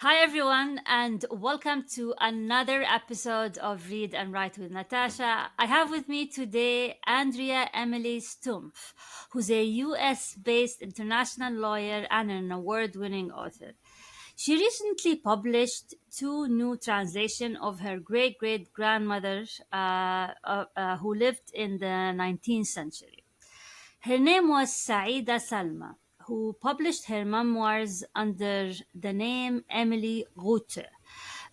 Hi, everyone, and welcome to another episode of Read and Write with Natasha. I have with me today Andrea Emily Stumpf, who's a US based international lawyer and an award winning author. She recently published two new translations of her great great grandmother who lived in the 19th century. Her name was Sayyida Salma, who published her memoirs under the name Emily Gute.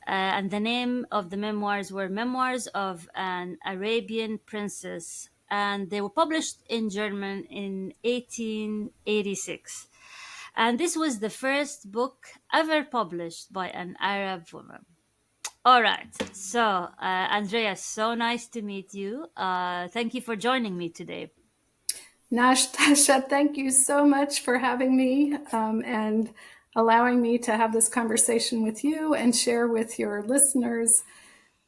And the name of the memoirs were Memoirs of an Arabian Princess, and they were published in German in 1886. And this was the first book ever published by an Arab woman. All right. So, Andrea, so nice to meet you. Thank you for joining me today. Tasha, thank you so much for having me and allowing me to have this conversation with you and share with your listeners.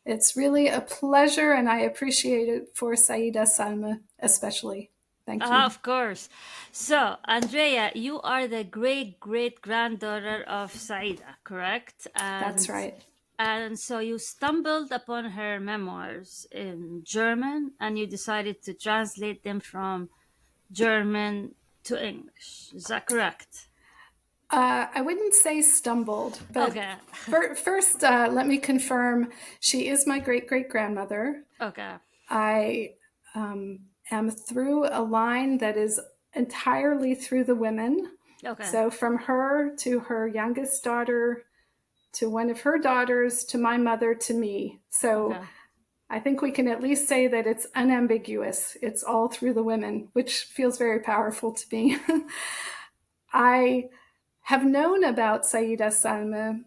It's really a pleasure, and I appreciate it for Sayyida Salma especially. Thank you. Of course. So, Andrea, you are the great great granddaughter of Saida, correct? That's right. And so you stumbled upon her memoirs in German and you decided to translate them from German to English. Is that correct? I wouldn't say stumbled, but Okay. first, let me confirm she is my great great grandmother. Okay. I am through a line that is entirely through the women. Okay. So from her to her youngest daughter to one of her daughters to my mother to me. So Okay. I think we can at least say that it's unambiguous. It's all through the women, which feels very powerful to me. I have known about Sayyida Salma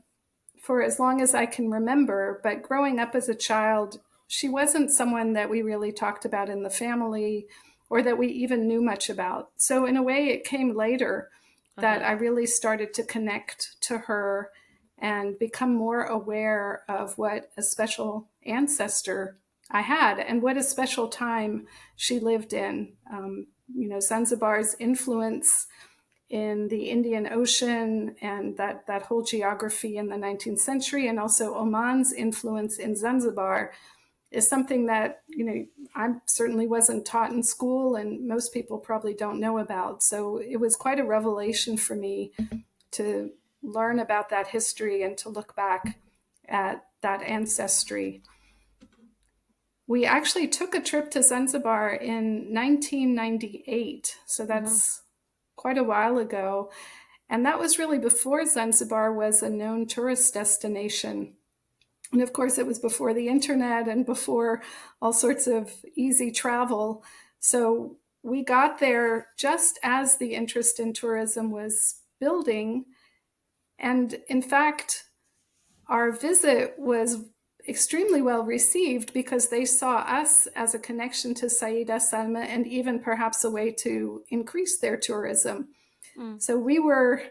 for as long as I can remember, but growing up as a child, she wasn't someone that we really talked about in the family or that we even knew much about. So, in a way, it came later that Okay. I really started to connect to her and become more aware of what a special ancestor I had and what a special time she lived in. Zanzibar's influence in the Indian Ocean and that whole geography in the 19th century, and also Oman's influence in Zanzibar is something that, I certainly wasn't taught in school and most people probably don't know about. So it was quite a revelation for me to learn about that history and to look back at that ancestry. We actually took a trip to Zanzibar in 1998, so Mm-hmm. that's quite a while ago. And that was really before Zanzibar was a known tourist destination. And of course, it was before the internet and before all sorts of easy travel. So we got there just as the interest in tourism was building. And in fact, our visit was extremely well received because they saw us as a connection to Sayyida Salma and even perhaps a way to increase their tourism. Mm. So we were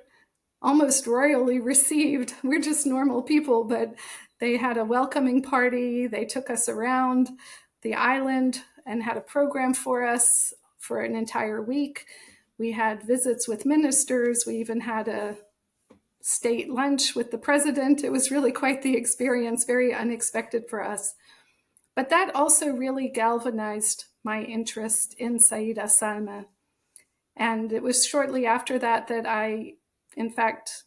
almost royally received. We're just normal people, but they had a welcoming party. They took us around the island and had a program for us for an entire week. We had visits with ministers. We even had a state lunch with the president. It was really quite the experience, very unexpected for us. But that also really galvanized my interest in Sayyida Salma. And it was shortly after that that I, in fact,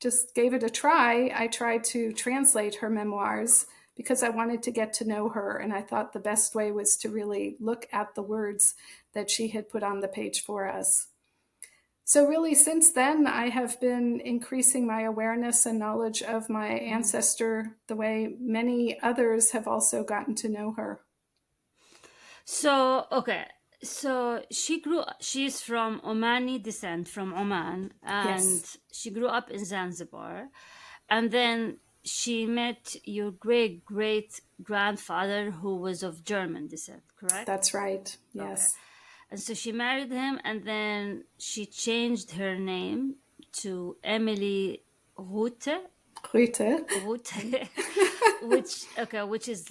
just gave it a try. I tried to translate her memoirs because I wanted to get to know her. And I thought the best way was to really look at the words that she had put on the page for us. So, really, since then, I have been increasing my awareness and knowledge of my Mhm. ancestor the way many others have also gotten to know her. So, okay. So she's from Omani descent from Oman, and Yes, she grew up in Zanzibar. And then she met your great great grandfather who was of German descent, correct? that's right. Okay. Yes, And so she married him and then she changed her name to Emily Rute. Rute. Rute, which is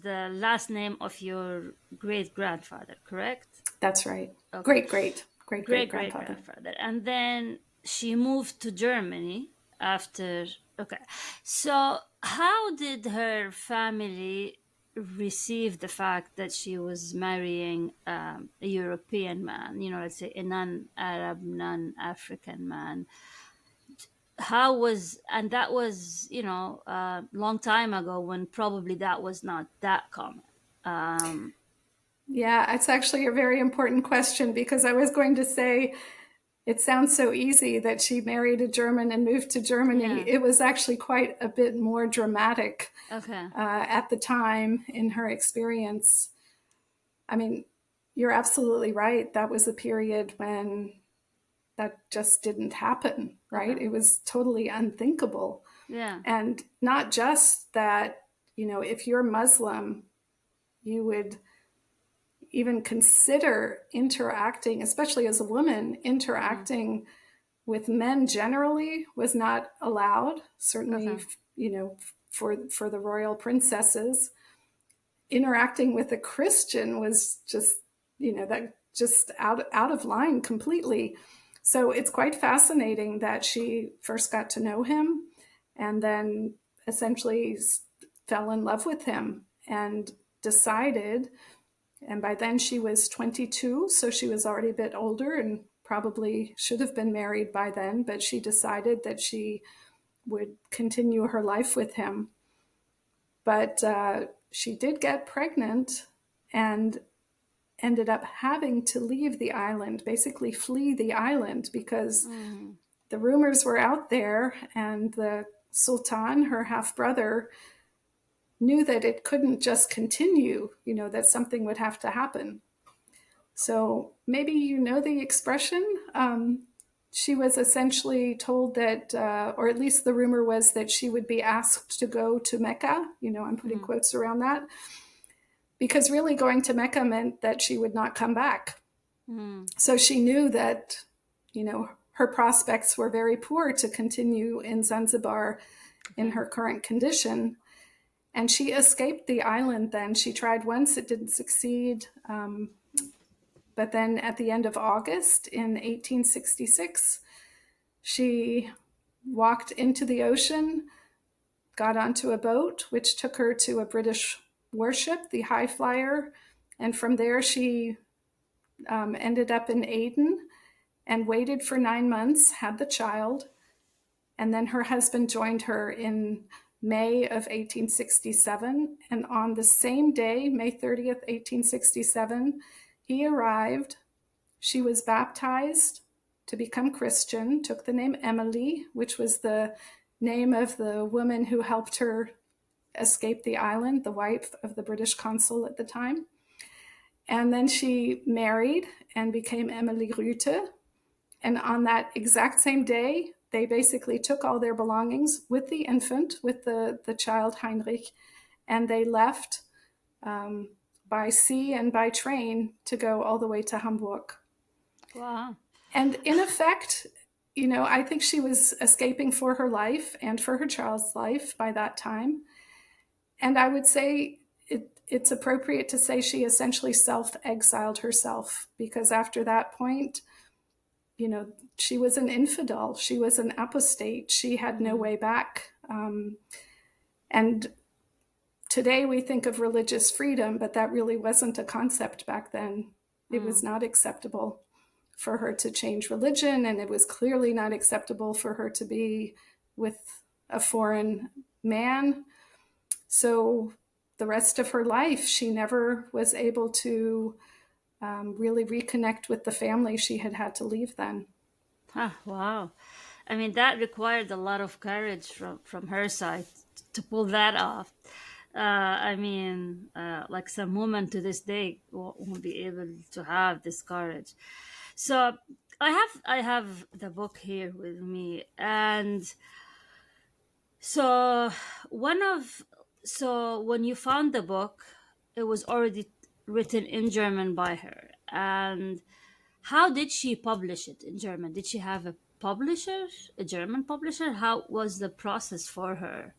the last name of your great grandfather, correct? That's right. Okay. Great, great, great Great great grandfather. grandfather. And then she moved to Germany after Okay. So, how did her family receive the fact that she was marrying a European man, let's say a non Arab, non African man? How was, and that was, a long time ago when probably that was not that common. Um, Yeah, it's actually a very important question because I was going to say it sounds so easy that she married a German and moved to Germany. yeah. It was actually quite a bit more dramatic Okay. at the time in her experience. I mean, you're absolutely right. That was a period when that just didn't happen, right? Okay. It was totally unthinkable. Yeah. And not just that, if you're Muslim, you would even consider interacting, especially as a woman, Mm. interacting with men generally was not allowed. Okay. Certainly, for the royal princesses, interacting with a Christian was just, that just out of line completely. So it's quite fascinating that she first got to know him and then essentially fell in love with him and decided, and by then she was 22, so she was already a bit older and probably should have been married by then, but she decided that she would continue her life with him. But she did get pregnant and ended up having to leave the island, basically flee the island, because Mm. the rumors were out there, and the Sultan, her half brother, knew that it couldn't just continue, that something would have to happen. So maybe the expression. She was essentially told that, or at least the rumor was that she would be asked to go to Mecca. I'm putting Mm. quotes around that because really going to Mecca meant that she would not come back. Mm. So she knew that, her prospects were very poor to continue in Zanzibar in Okay. her current condition. And she escaped the island then. She tried once, it didn't succeed. But then at the end of August in 1866, she walked into the ocean, got onto a boat, which took her to a British warship, the High Flyer. And from there, she ended up in Aden and waited for 9 months, had the child. And then her husband joined her in May of 1867. And on the same day, May 30th, 1867, he arrived. She was baptized to become Christian, took the name Emily, which was the name of the woman who helped her escape the island, the wife of the British consul at the time. And then she married and became Emily Rüte. And on that exact same day, they basically took all their belongings with the infant, with the child Heinrich, and they left by sea and by train to go all the way to Hamburg. Wow. And in effect, I think she was escaping for her life and for her child's life by that time. And I would say it's appropriate to say she essentially self-exiled herself, because after that point, she was an infidel. She was an apostate. She had no Mm. way back. And today we think of religious freedom, but that really wasn't a concept back then. It was Mm. not acceptable for her to change religion, and it was clearly not acceptable for her to be with a foreign man. So the rest of her life, she never was able to really reconnect with the family she had had to leave then. Huh, wow. I mean, that required a lot of courage from her side to pull that off. I mean, like some women to this day won't be able to have this courage. So I have the book here with me, and so one of so when you found the book, it was already written in German by her. And how did she publish it in German? Did she have a publisher, a German publisher? How was the process for her?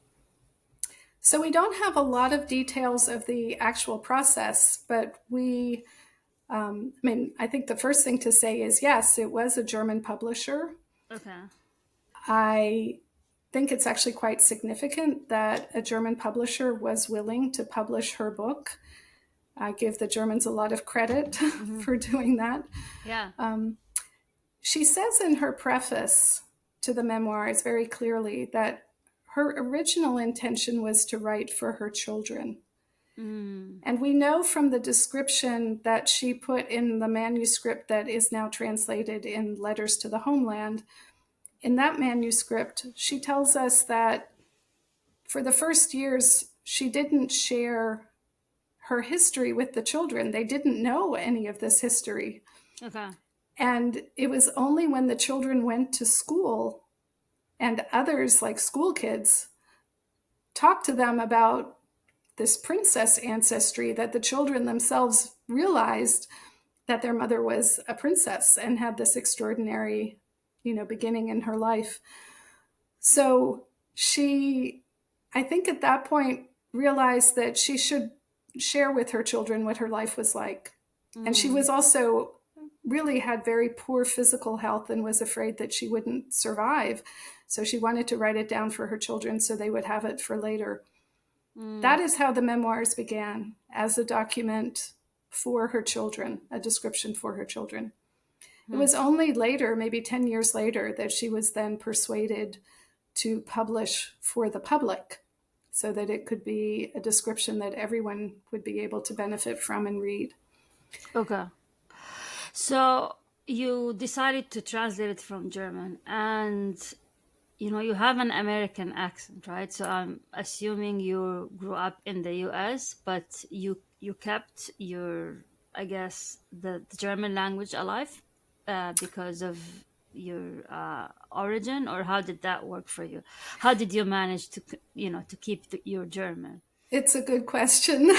So we don't have a lot of details of the actual process, but I think the first thing to say is yes, it was a German publisher. Okay. I think it's actually quite significant that a German publisher was willing to publish her book. I give the Germans a lot of credit for doing that. Yeah. She says in her preface to the memoirs very clearly that her original intention was to write for her children. And we know from the description that she put in the manuscript that is now translated in Letters to the Homeland. In that manuscript, she tells us that for the first years, she didn't share her history with the children. They didn't know any of this history. Okay. And it was only when the children went to school and others, like school kids, talked to them about this princess ancestry that the children themselves realized that their mother was a princess and had this extraordinary, beginning in her life. So she, I think at that point, realized that she should share with her children what her life was like. And she was also really had very poor physical health and was afraid that she wouldn't survive. So she wanted to write it down for her children so they would have it for later. That is how the memoirs began, as a document for her children, a description for her children. It was only later, maybe 10 years later, that she was then persuaded to publish for the public so that it could be a description that everyone would be able to benefit from and read. Okay. So you decided to translate it from German, and you have an American accent, right? So I'm assuming you grew up in the US, but you kept your, I guess, the German language alive because of your origin, or how did that work for you? How did you manage to keep your German? It's a good question.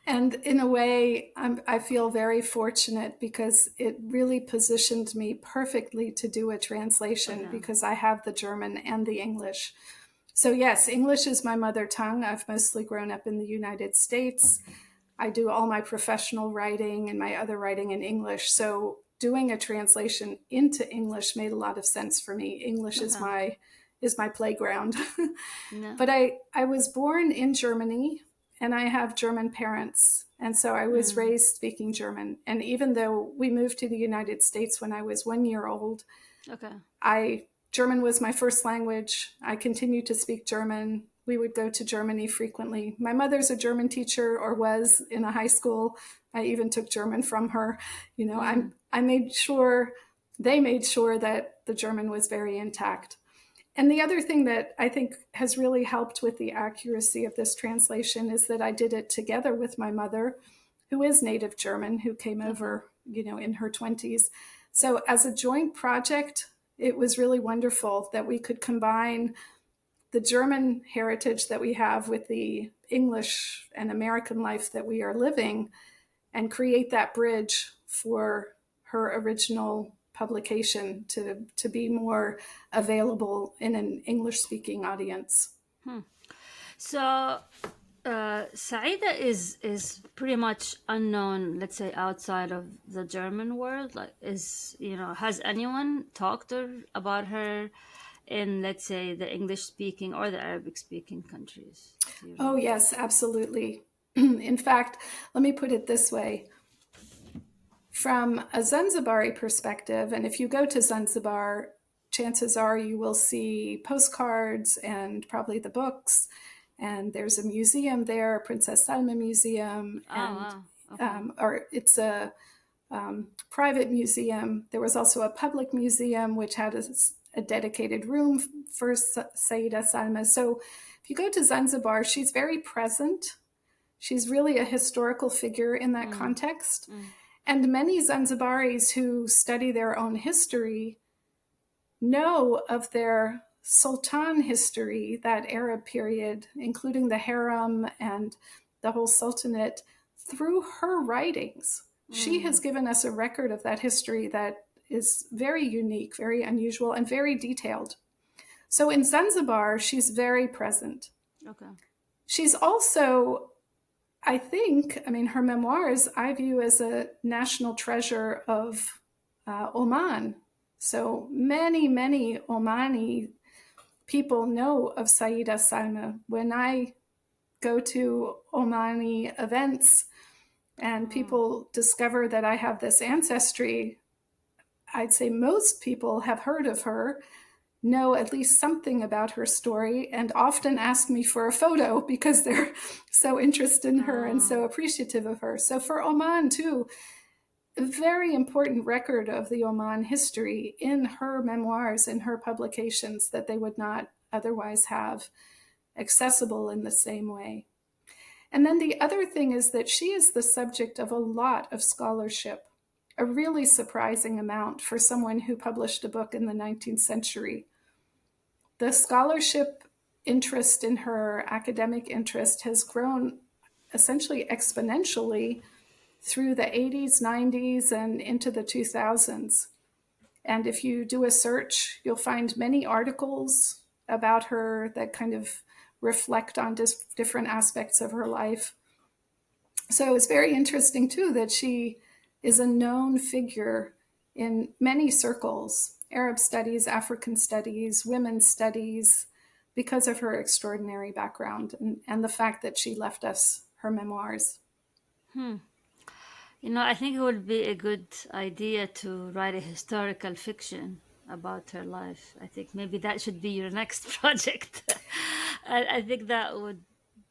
And in a way, I feel very fortunate because it really positioned me perfectly to do a translation because I have the German and the English. So yes, English is my mother tongue. I've mostly grown up in the United States. I do all my professional writing and my other writing in English. So doing a translation into English made a lot of sense for me. English is my playground. No. But I was born in Germany and I have German parents. And so I was raised speaking German. And even though we moved to the United States when I was 1 year old, German was my first language. I continued to speak German. We would go to Germany frequently. My mother's a German teacher, or was in a high school. I even took German from her. I made sure, they made sure that the German was very intact. And the other thing that I think has really helped with the accuracy of this translation is that I did it together with my mother, who is native German, who came over, in her 20s. So as a joint project, it was really wonderful that we could combine the German heritage that we have with the English and American life that we are living and create that bridge for her original publication to be more available in an English-speaking audience. So Saida is pretty much unknown, let's say, outside of the German world. Like, has anyone talked about her in, let's say, the English-speaking or the Arabic-speaking countries? Oh, yes, absolutely. In fact, let me put it this way. From a Zanzibari perspective, and if you go to Zanzibar, chances are you will see postcards and probably the books. And there's a museum there, Princess Salma Museum. Or it's a private museum. There was also a public museum, which had a dedicated room for Sayyida Salma. So if you go to Zanzibar, she's very present. She's really a historical figure in that context. And many Zanzibaris who study their own history know of their Sultan history, that Arab period, including the harem and the whole sultanate, through her writings. She has given us a record of that history that is very unique, very unusual, and very detailed. So in Zanzibar, she's very present. Okay. She's also, I mean, her memoirs I view as a national treasure of Oman. So many, many Omani people know of Sayyida Salma. When I go to Omani events and people discover that I have this ancestry, I'd say most people have heard of her, know at least something about her story, and often ask me for a photo because they're so interested in her and so appreciative of her. So for Oman too, a very important record of the Oman history in her memoirs, in her publications that they would not otherwise have accessible in the same way. And then the other thing is that she is the subject of a lot of scholarship, a really surprising amount for someone who published a book in the 19th century. The scholarship interest in her, academic interest, has grown essentially exponentially through the 80s, 90s, and into the 2000s. And if you do a search, you'll find many articles about her that kind of reflect on different aspects of her life. So it's very interesting, too, that she is a known figure in many circles, Arab studies, African studies, women's studies, because of her extraordinary background and the fact that she left us her memoirs. I think it would be a good idea to write a historical fiction about her life. I think maybe that should be your next project. I think that would.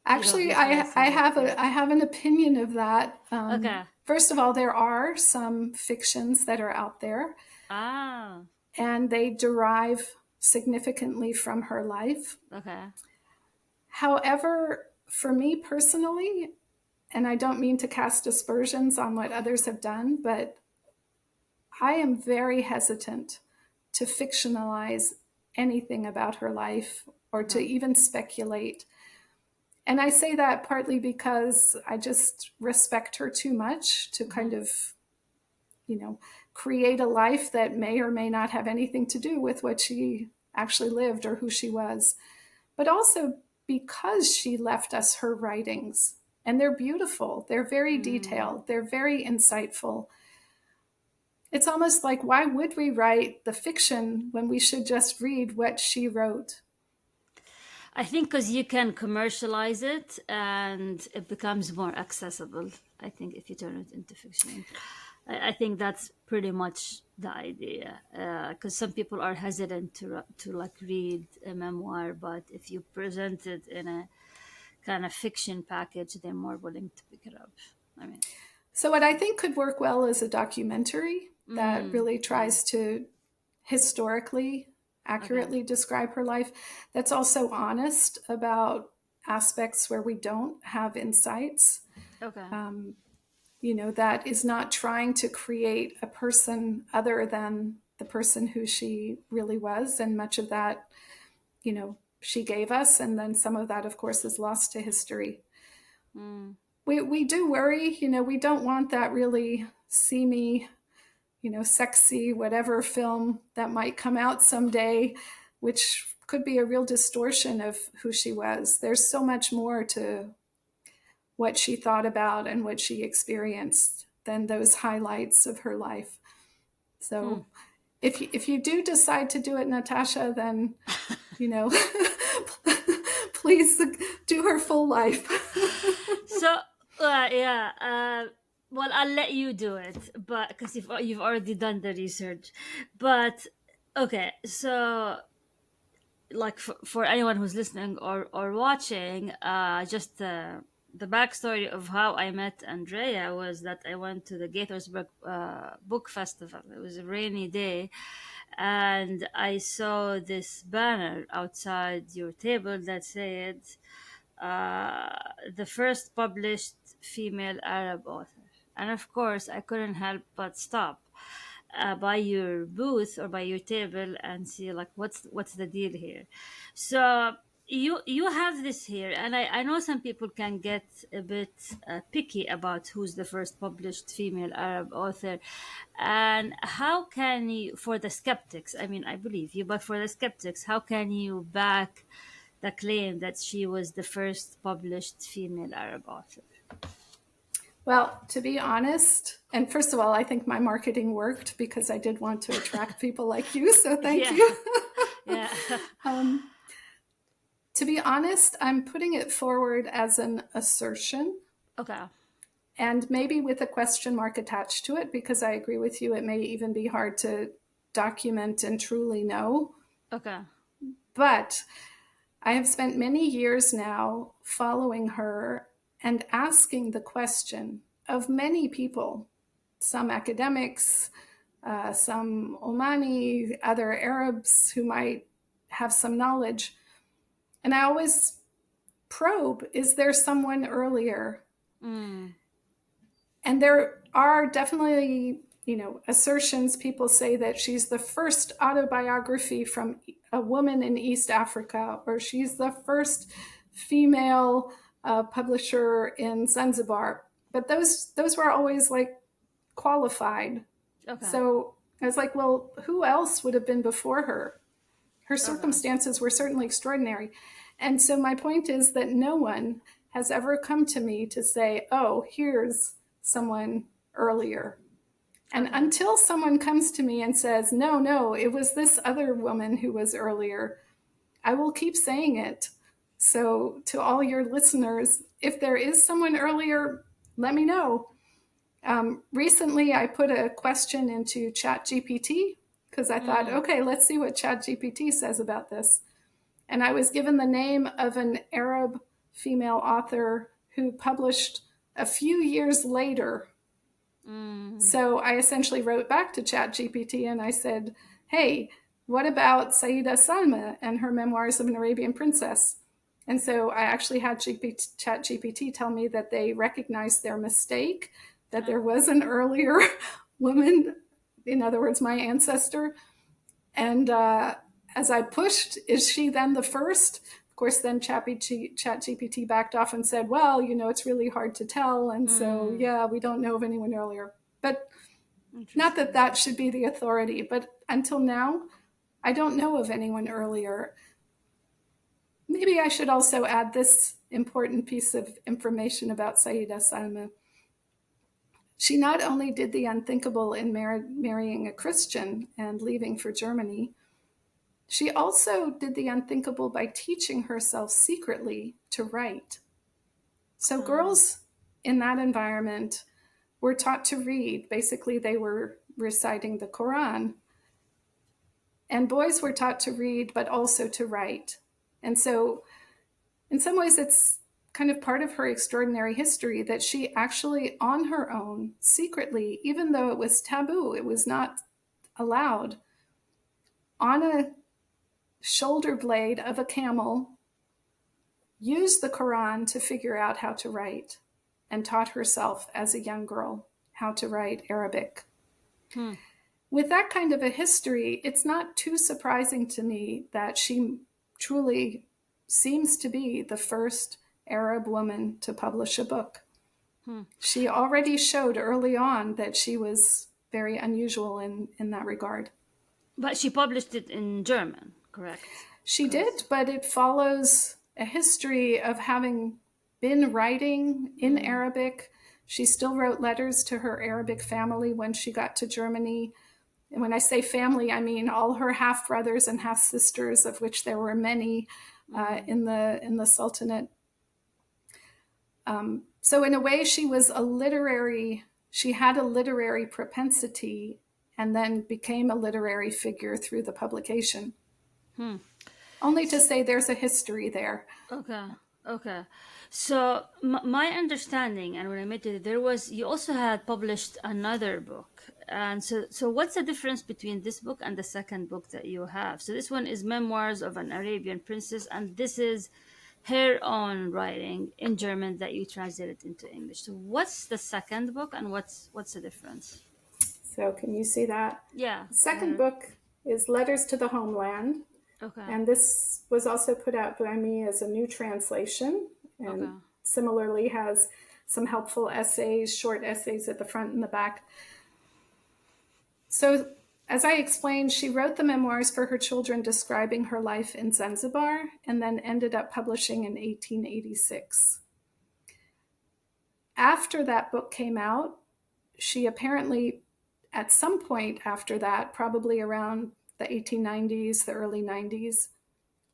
Actually, I have an opinion of that. Okay. First of all, there are some fictions that are out there, and they derive significantly from her life. Okay. However, for me personally, and I don't mean to cast aspersions on what others have done, but I am very hesitant to fictionalize anything about her life or to even speculate. And I say that partly because I just respect her too much to kind of, create a life that may or may not have anything to do with what she actually lived or who she was. But also because she left us her writings. And they're beautiful. They're very detailed. They're very insightful. It's almost like, why would we write the fiction when we should just read what she wrote? I think because you can commercialize it and it becomes more accessible. I think if you turn it into fiction, I think that's pretty much the idea. Because some people are hesitant to like read a memoir, but if you present it in a kind of fiction package, they're more willing to pick it up. I mean, so what I think could work well is a documentary that really tries to historically accurately describe her life, that's also honest about aspects where we don't have insights. Okay. That is not trying to create a person other than the person who she really was. And much of that, she gave us. And then some of that, of course, is lost to history. We do worry, we don't want that really seamy, sexy, whatever film that might come out someday, which could be a real distortion of who she was. There's so much more to what she thought about and what she experienced than those highlights of her life. So if you do decide to do it, Natasha, then, please do her full life. So, well, I'll let you do it, but because you've already done the research. But okay, so like for anyone who's listening or watching, just the backstory of how I met Andrea was that I went to the Gaithersburg Book Festival. It was a rainy day, and I saw this banner outside your table that said, the first published female Arab author. And of course, I couldn't help but stop by your booth or by your table and see like what's the deal here. So you have this here, and I know some people can get a bit picky about who's the first published female Arab author, and how can you, for the skeptics, I mean, I believe you, but for the skeptics, how can you back the claim that she was the first published female Arab author? Well, to be honest, and first of all, I think my marketing worked because I did want to attract people like you. So thank you. Yeah. To be honest, I'm putting it forward as an assertion. Okay. And maybe with a question mark attached to it, because I agree with you, it may even be hard to document and truly know. Okay. But I have spent many years now following her and asking the question of many people, some academics, some Omani, other Arabs who might have some knowledge. And I always probe, is there someone earlier? Mm. And there are definitely, assertions. People say that she's the first autobiography from a woman in East Africa, or she's the first female publisher in Zanzibar. But those were always like qualified. Okay. So I was like, well, who else would have been before her? Her Okay. circumstances were certainly extraordinary. And so my point is that no one has ever come to me to say, oh, here's someone earlier. And Okay. until someone comes to me and says, no, it was this other woman who was earlier, I will keep saying it. So to all your listeners, if there is someone earlier, let me know. Recently, I put a question into ChatGPT because I thought, Mm. okay, let's see what ChatGPT says about this. And I was given the name of an Arab female author who published a few years later. Mm. So I essentially wrote back to ChatGPT and I said, hey, what about Sayyida Salma and her Memoirs of an Arabian Princess? And so I actually had ChatGPT tell me that they recognized their mistake, that there was an earlier woman, in other words, my ancestor. And as I pushed, is she then the first? Of course, then ChatGPT backed off and said, well, it's really hard to tell. And so, Mm. yeah, we don't know of anyone earlier. But not that Interesting. that should be the authority, but until now, I don't know of anyone earlier. Maybe I should also add this important piece of information about Sayyida Salma. She not only did the unthinkable in marrying a Christian and leaving for Germany, she also did the unthinkable by teaching herself secretly to write. So Oh. girls in that environment were taught to read. Basically, they were reciting the Quran. And boys were taught to read, but also to write. And so, in some ways, it's kind of part of her extraordinary history that she actually, on her own, secretly, even though it was taboo, it was not allowed, on a shoulder blade of a camel, used the Quran to figure out how to write and taught herself as a young girl how to write Arabic. Hmm. With that kind of a history, it's not too surprising to me that she truly seems to be the first Arab woman to publish a book. Hmm. She already showed early on that she was very unusual in that regard. But she published it in German, correct? She did, Because. but it follows a history of having been writing in Mm. Arabic. She still wrote letters to her Arabic family when she got to Germany. And when I say family, I mean all her half brothers and half sisters, of which there were many Mm. in the Sultanate. So in a way, she had a literary propensity and then became a literary figure through the publication. Hmm. Only to say there's a history there. Okay. Okay. So my understanding, and when I met you, there was you also had published another book, and so what's the difference between this book and the second book that you have? So this one is Memoirs of an Arabian Princess, and this is her own writing in German that you translated into English. So what's the second book, and what's the difference? So can you see that? Yeah. The second book is Letters to the Homeland. Okay. And this was also put out by me as a new translation, Okay. and similarly has some helpful essays, short essays at the front and the back. So, as I explained, she wrote the memoirs for her children describing her life in Zanzibar and then ended up publishing in 1886. After that book came out, she apparently, at some point after that, probably around the 1890s, the early 90s,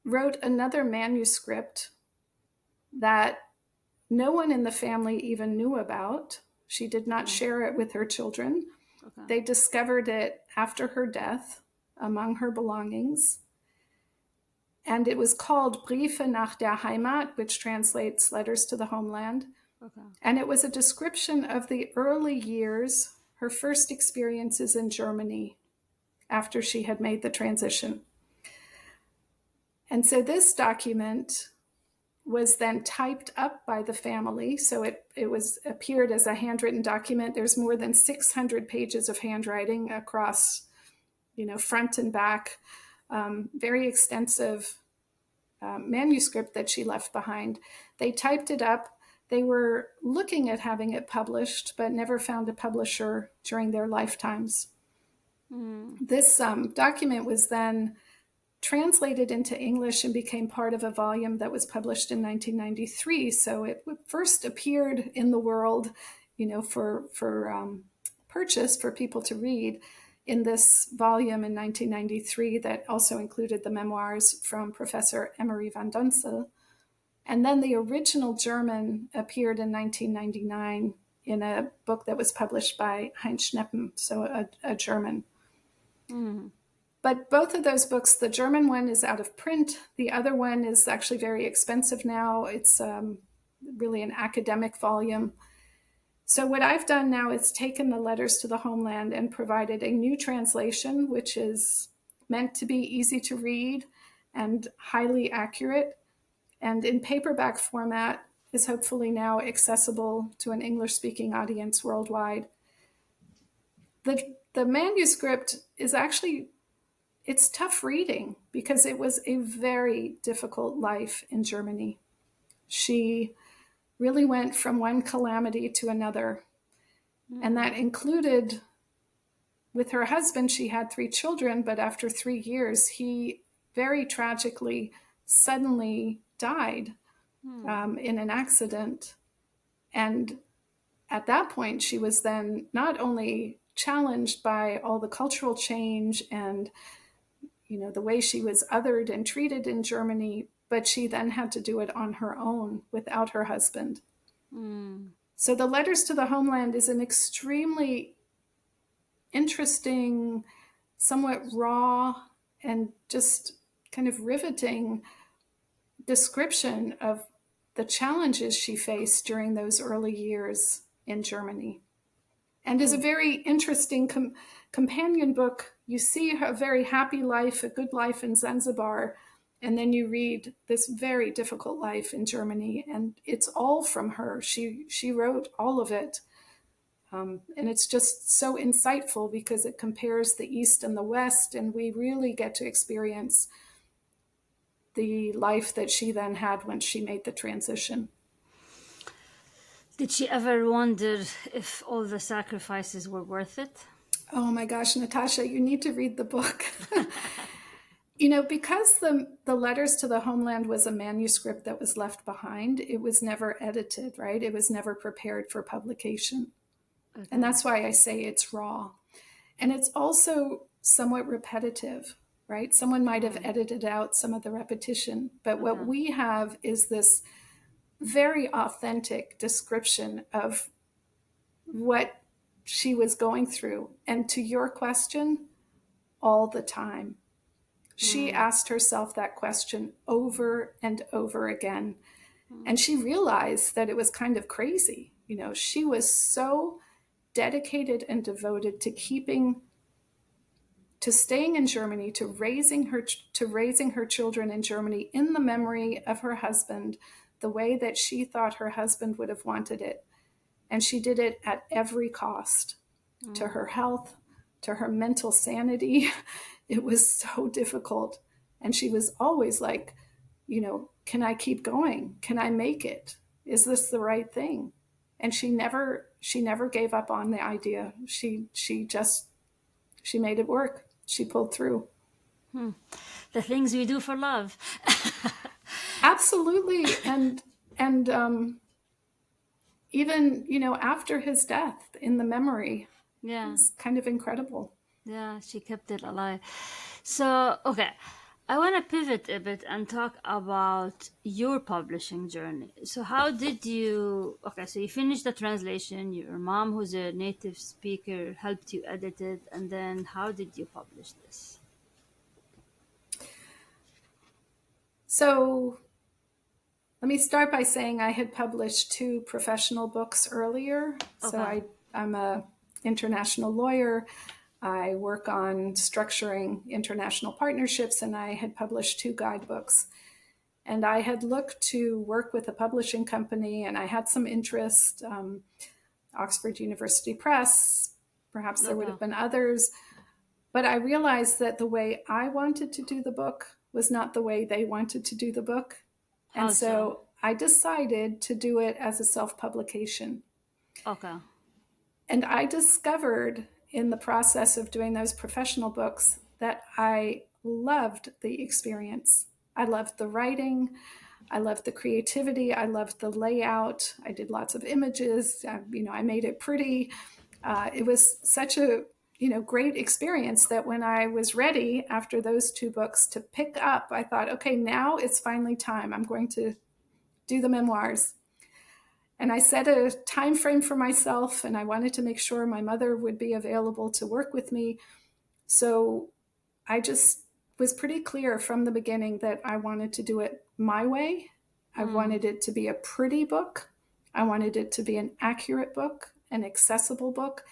wrote another manuscript that no one in the family even knew about. She did not share it with her children. Okay. They discovered it after her death among her belongings. And it was called Briefe nach der Heimat, which translates Letters to the Homeland. Okay. And it was a description of the early years, her first experiences in Germany after she had made the transition. And so this document was then typed up by the family. So it appeared as a handwritten document. There's more than 600 pages of handwriting across, front and back, very extensive manuscript that she left behind. They typed it up. They were looking at having it published, but never found a publisher during their lifetimes. This document was then translated into English and became part of a volume that was published in 1993. So it first appeared in the world, for purchase for people to read in this volume in 1993 that also included the memoirs from Professor Emery van Dunsel. And then the original German appeared in 1999 in a book that was published by Heinz Schneppen, so a German. But both of those books, the German one is out of print. The other one is actually very expensive now. It's really an academic volume. So what I've done now is taken the Letters to the Homeland and provided a new translation, which is meant to be easy to read and highly accurate, and in paperback format is hopefully now accessible to an English-speaking audience worldwide. The manuscript is actually, it's tough reading because it was a very difficult life in Germany. She really went from one calamity to another. And that included, with her husband, she had 3 children, but after 3 years, he very tragically, suddenly died in an accident. And at that point, she was then not only challenged by all the cultural change and the way she was othered and treated in Germany, but she then had to do it on her own without her husband. So the Letters to the Homeland is an extremely interesting, somewhat raw, and just kind of riveting description of the challenges she faced during those early years in Germany. And is a very interesting companion book. You see a very happy life, a good life in Zanzibar, and then you read this very difficult life in Germany, and it's all from her. She wrote all of it. And it's just so insightful because it compares the East and the West, and we really get to experience the life that she then had when she made the transition. Did she ever wonder if all the sacrifices were worth it? Oh my gosh, Natasha, you need to read the book. Because the Letters to the Homeland was a manuscript that was left behind, it was never edited, right? It was never prepared for publication. Okay. And that's why I say it's raw. And it's also somewhat repetitive, right? Someone might have edited out some of the repetition, but what we have is this very authentic description of what she was going through. And to your question, all the time. She asked herself that question over and over again. And she realized that it was kind of crazy. She was so dedicated and devoted to staying in Germany, to raising her children in Germany in the memory of her husband, the way that she thought her husband would have wanted it. And she did it at every cost, to her health, to her mental sanity. It was so difficult. And she was always like, can I keep going? Can I make it? Is this the right thing? And she never gave up on the idea. She made it work. She pulled through. The things we do for love. Absolutely. And even, after his death, in the memory. Yeah. It's kind of incredible. Yeah, she kept it alive. So, okay. I want to pivot a bit and talk about your publishing journey. So, how did you? Okay, so you finished the translation. Your mom, who's a native speaker, helped you edit it, and then how did you publish this? So let me start by saying I had published two professional books earlier. So Okay. I'm a international lawyer. I work on structuring international partnerships, and I had published two guidebooks. And I had looked to work with a publishing company, and I had some interest. Oxford University Press, perhaps there would Okay. have been others. But I realized that the way I wanted to do the book was not the way they wanted to do the book. And How so? so I decided to do it as a self publication. Okay. And I discovered in the process of doing those professional books that I loved the experience. I loved the writing. I loved the creativity. I loved the layout. I did lots of images. I made it pretty. It was such a great experience that when I was ready after those two books to pick up, I thought, okay, now it's finally time. I'm going to do the memoirs. And I set a time frame for myself, and I wanted to make sure my mother would be available to work with me. So I just was pretty clear from the beginning that I wanted to do it my way. I Mm. wanted it to be a pretty book. I wanted it to be an accurate book, an accessible book.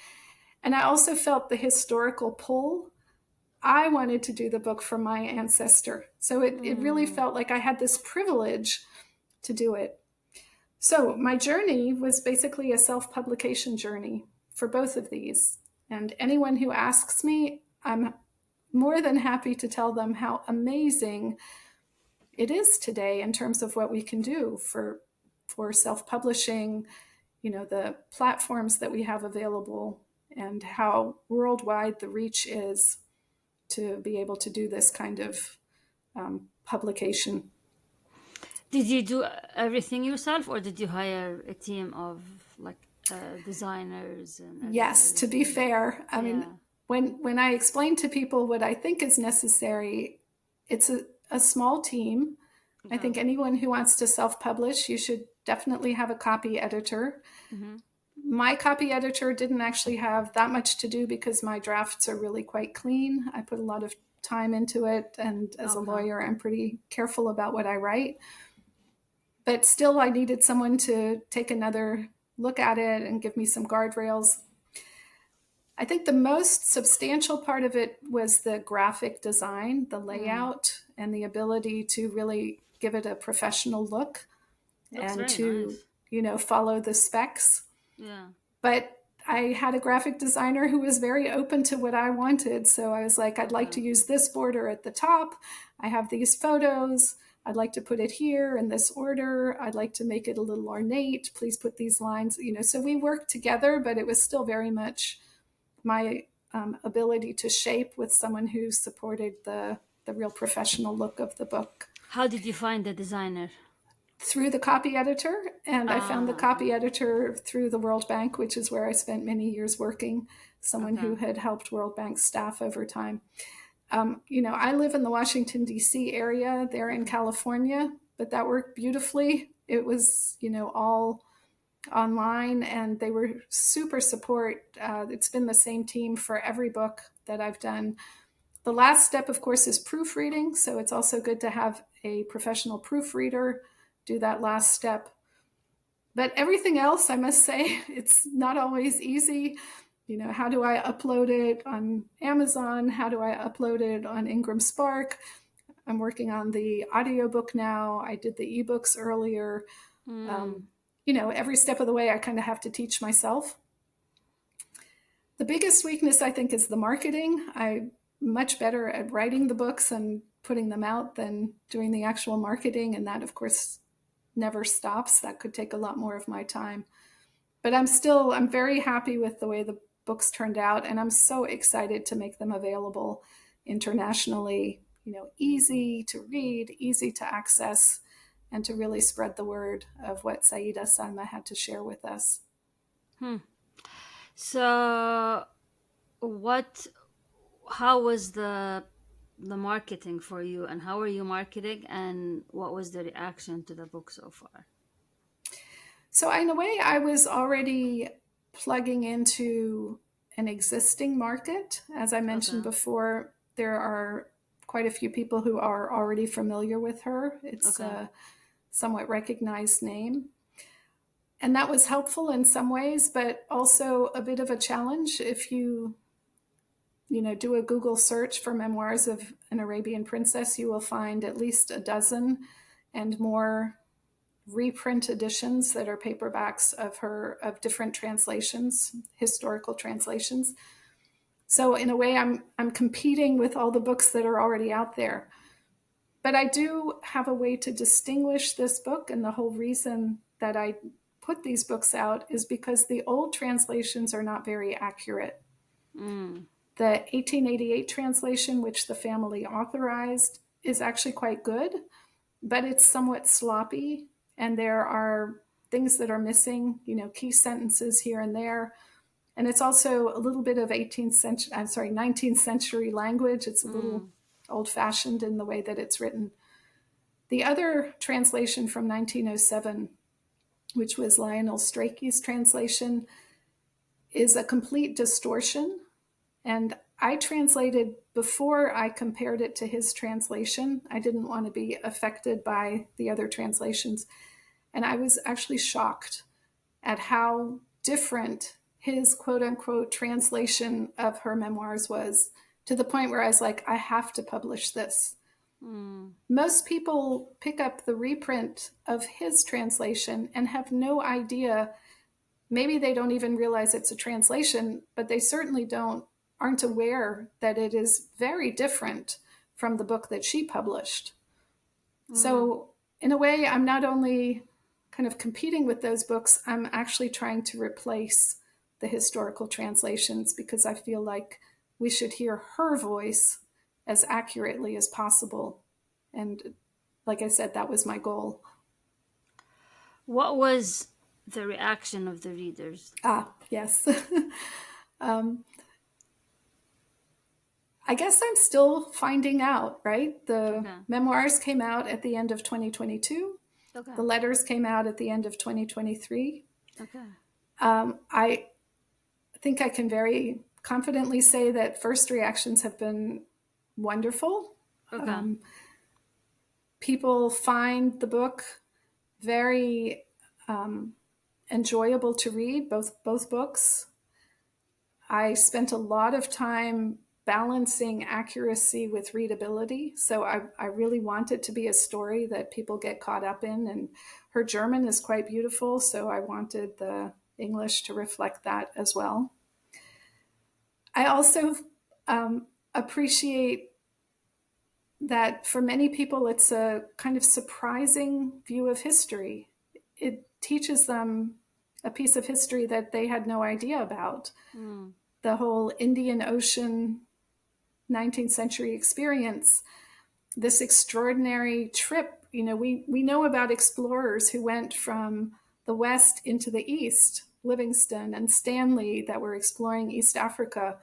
And I also felt the historical pull. I wanted to do the book for my ancestor. So it really Mm. felt like I had this privilege to do it. So my journey was basically a self publication journey for both of these. And anyone who asks me, I'm more than happy to tell them how amazing it is today in terms of what we can do for self-publishing, the platforms that we have available, and how worldwide the reach is to be able to do this kind of publication. Did you do everything yourself, or did you hire a team of like designers and Yes, editors to be and fair, I mean, yeah. when I explain to people what I think is necessary, it's a small team. I Okay. think anyone who wants to self publish, you should definitely have a copy editor. Mm-hmm. My copy editor didn't actually have that much to do because my drafts are really quite clean. I put a lot of time into it, and as a Okay. lawyer, I'm pretty careful about what I write. But still, I needed someone to take another look at it and give me some guardrails. I think the most substantial part of it was the graphic design, the Mm. layout, and the ability to really give it a professional look Looks and very to, nice. follow the specs. Yeah. But I had a graphic designer who was very open to what I wanted. So I was like, I'd like Okay. to use this border at the top. I have these photos. I'd like to put it here in this order. I'd like to make it a little ornate. Please put these lines, So we worked together, but it was still very much my ability to shape with someone who supported the real professional look of the book How did you find the designer? through the copy editor. And I found the Okay. copy editor through the World Bank, which is where I spent many years working, someone Okay. who had helped World Bank staff over time. I live in the Washington, D.C. area. They're in Mm. California, but that worked beautifully. It was, all online, and they were super support. It's been the same team for every book that I've done. The last step, of course, is proofreading. So it's also good to have a professional proofreader do that last step. But everything else, I must say, it's not always easy. How do I upload it on Amazon? How do I upload it on Ingram Spark? I'm working on the audiobook now. I did the ebooks earlier. Mm. Um, every step of the way, I kind of have to teach myself. The biggest weakness, I think, is the marketing. I'm much better at writing the books and putting them out than doing the actual marketing. And that, of course, never stops. That could take a lot more of my time. But I'm very happy with the way the books turned out. And I'm so excited to make them available internationally, easy to read, easy to access, and to really spread the word of what Sayyida Salma had to share with us. Hmm. So, what? How was the the marketing for you, and how are you marketing, and what was the reaction to the book so far? So, in a way, I was already plugging into an existing market. As I mentioned Okay. before, there are quite a few people who are already familiar with her. It's Okay. a somewhat recognized name. And that was helpful in some ways, but also a bit of a challenge. If you do a Google search for Memoirs of an Arabian Princess, you will find at least a dozen and more reprint editions that are paperbacks of different translations, historical translations. So in a way, I'm competing with all the books that are already out there. But I do have a way to distinguish this book, and the whole reason that I put these books out is because the old translations are not very accurate. Mm. The 1888 translation, which the family authorized, is actually quite good, but it's somewhat sloppy, and there are things that are missing, key sentences here and there. And it's also a little bit of 19th century language. It's a little Mm. old fashioned in the way that it's written. The other translation from 1907, which was Lionel Strachey's translation, is a complete distortion. And I translated before I compared it to his translation. I didn't want to be affected by the other translations. And I was actually shocked at how different his quote unquote translation of her memoirs was, to the point where I was like, I have to publish this. Mm. Most people pick up the reprint of his translation and have no idea. Maybe they don't even realize it's a translation, but they certainly aren't aware that it is very different from the book that she published. Mm. So, in a way, I'm not only kind of competing with those books, I'm actually trying to replace the historical translations, because I feel like we should hear her voice as accurately as possible. And like I said, that was my goal. What was the reaction of the readers? Ah, yes. um, I guess I'm still finding out, right? The Okay. memoirs came out at the end of 2022. Okay. The letters came out at the end of 2023. Okay. I think I can very confidently say that first reactions have been wonderful. Okay. Um, People find the book very enjoyable to read, both books. I spent a lot of time balancing accuracy with readability. So I really want it to be a story that people get caught up in. And her German is quite beautiful, so I wanted the English to reflect that as well. I also appreciate that for many people, it's a kind of surprising view of history. It teaches them a piece of history that they had no idea about. Mm. The whole Indian Ocean 19th century experience, this extraordinary trip. We know about explorers who went from the west into the east, Livingstone and Stanley, that were exploring East Africa.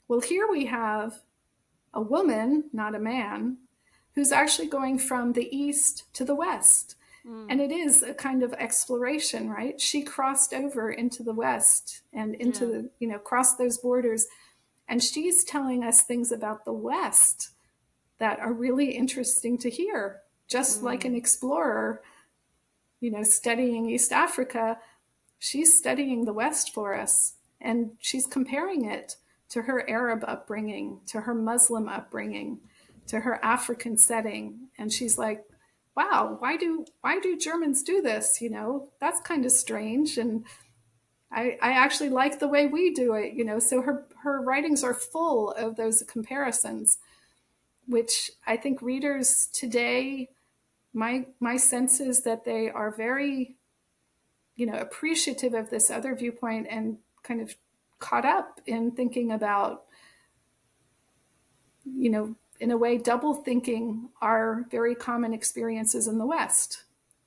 Well, here we have a woman, not a man, who's actually going from the east to the west. Mm. And it is a kind of exploration, right? She crossed over into the west and into Yeah. crossed those borders. And she's telling us things about the west that are really interesting to hear. Just like an Mm. explorer, studying East Africa, she's studying the West for us. And she's comparing it to her Arab upbringing, to her Muslim upbringing, to her African setting. And she's like, wow, why do Germans do this? That's kind of strange. And I actually like the way we do it. So her writings are full of those comparisons, which I think readers today, my sense is that they are very, appreciative of this other viewpoint, and kind of caught up in thinking about, in a way, double thinking our very common experiences in the West.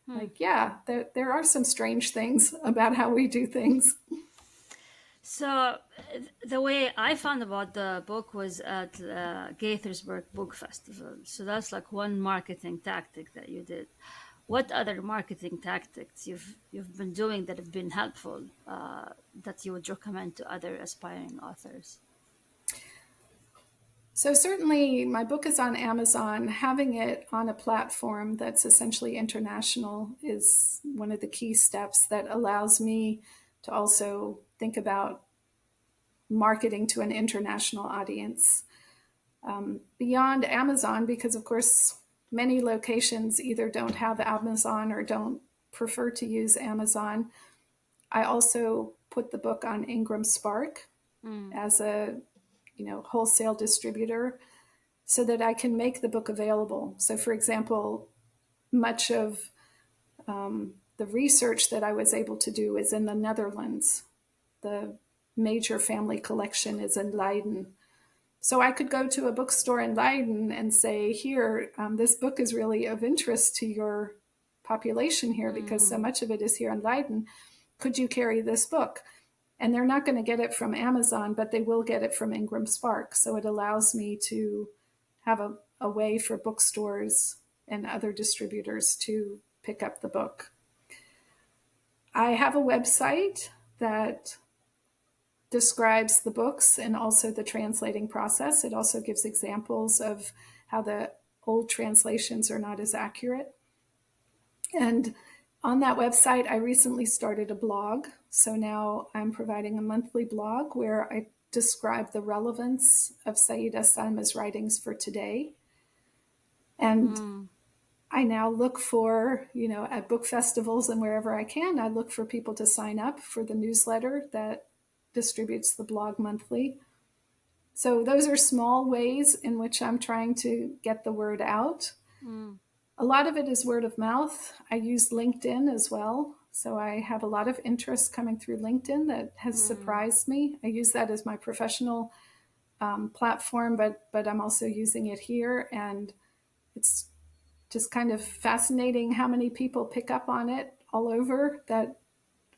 Hmm. Like, yeah, there are some strange things about how we do things. So the way I found about the book was at Gaithersburg Book Festival. So that's like one marketing tactic that you did. What other marketing tactics you've been doing that have been helpful, that you would recommend to other aspiring authors? So, certainly, my book is on Amazon. Having it on a platform that's essentially international is one of the key steps that allows me to also think about marketing to an international audience. Beyond Amazon, because of course, many locations either don't have Amazon or don't prefer to use Amazon, I also put the book on Ingram Spark Mm, as a wholesale distributor so that I can make the book available. So, for example, much of the research that I was able to do is in the Netherlands. The major family collection is in Leiden. So I could go to a bookstore in Leiden and say, here, this book is really of interest to your population here because so mm, much of it is here in Leiden. Could you carry this book? And they're not going to get it from Amazon, but they will get it from Ingram Spark. So it allows me to have a way for bookstores and other distributors to pick up the book. I have a website that describes the books and also the translating process. It also gives examples of how the old translations are not as accurate. And on that website, I recently started a blog. So now I'm providing a monthly blog where I describe the relevance of Sayyida Salma's writings for today. And mm, I now look for, at book festivals and wherever I can, I look for people to sign up for the newsletter that distributes the blog monthly. So those are small ways in which I'm trying to get the word out. mm, A lot of it is word of mouth. I use LinkedIn as well. So I have a lot of interest coming through LinkedIn that has mm. surprised me. I use that as my professional platform, but I'm also using it here. And it's just kind of fascinating how many people pick up on it all over that.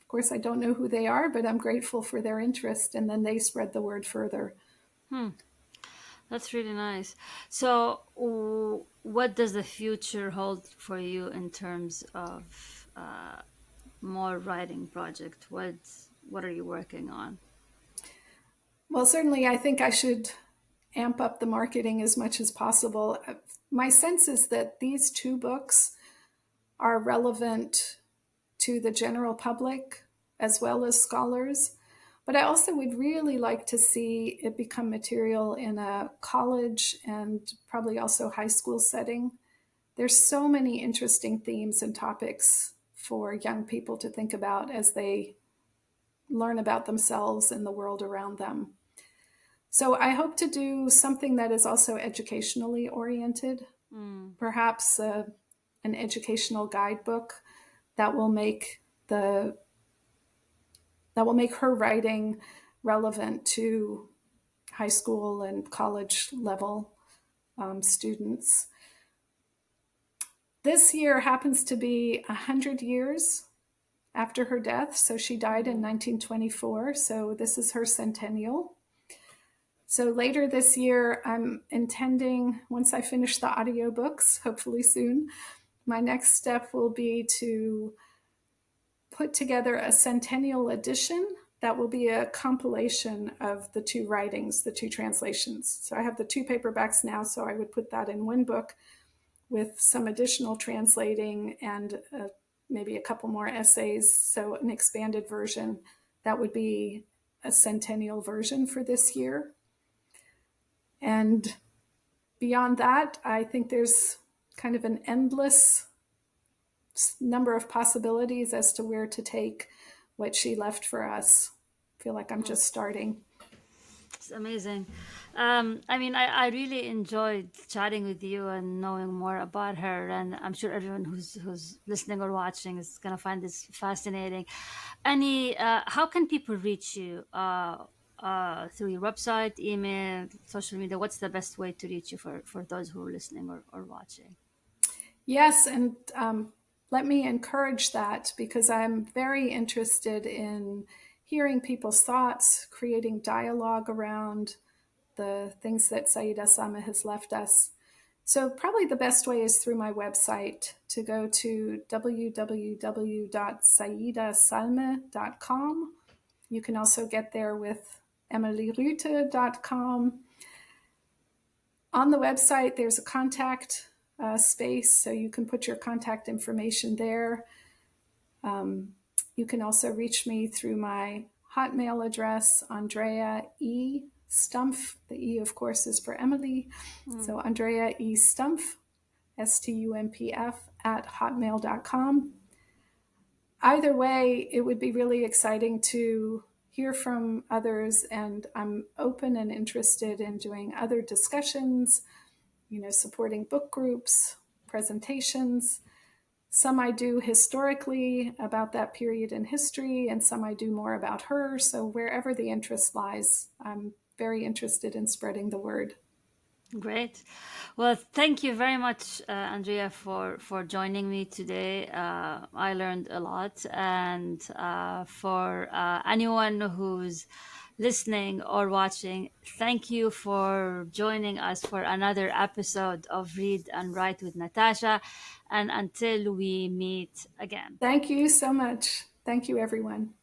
Of course, I don't know who they are, but I'm grateful for their interest. And then they spread the word further. Hmm. That's really nice. So, what does the future hold for you in terms of more writing project? What are you working on? Well, certainly, I think I should amp up the marketing as much as possible. My sense is that these two books are relevant to the general public as well as scholars. But I also would really like to see it become material in a college and probably also high school setting. There's so many interesting themes and topics for young people to think about as they learn about themselves and the world around them. So I hope to do something that is also educationally oriented, Mm, perhaps an educational guidebook that will make the that will make her writing relevant to high school and college level students. This year happens to be 100 years after her death. So she died in mm, 1924. So this is her centennial. So later this year, I'm intending, once I finish the audiobooks, hopefully soon, my next step will be to put together a centennial edition that will be a compilation of the two writings, the two translations. So I have the two paperbacks now, so I would put that in one book with some additional translating and maybe a couple more essays. So an expanded version that would be a centennial version for this year. And beyond that, I think there's kind of an endless number of possibilities as to where to take what she left for us. I feel like I'm mm. just starting. It's amazing. I mean, I really enjoyed chatting with you and knowing more about her, and I'm sure everyone who's listening or watching is gonna find this fascinating. How can people reach you? Through your website, email, social media. What's the best way to reach you for those who are listening or watching? Yes, and let me encourage that because I'm very interested in hearing people's thoughts, creating dialogue around the things that Sayyida Salma has left us. So probably the best way is through my website, to go to www.sayyidasalma.com. You can also get there with emilyrute.com. On the website, there's a contact space, so you can put your contact information there. You can also reach me through my Hotmail address, Andrea E. Stumpf. The E, of course, is for Emily. So Andrea E. Stumpf, Stumpf, at hotmail.com. Either way, it would be really exciting to hear from others, and I'm open and interested in doing other discussions, supporting book groups, presentations. Some I do historically about that period in history, and some I do more about her. So wherever the interest lies, I'm very interested in spreading the word. Great. Well, thank you very much, Andrea, for joining me today. I learned a lot. And for anyone who's listening or watching, thank you for joining us for another episode of Read and Write with Natasha. And until we meet again. Thank you so much. Thank you, everyone.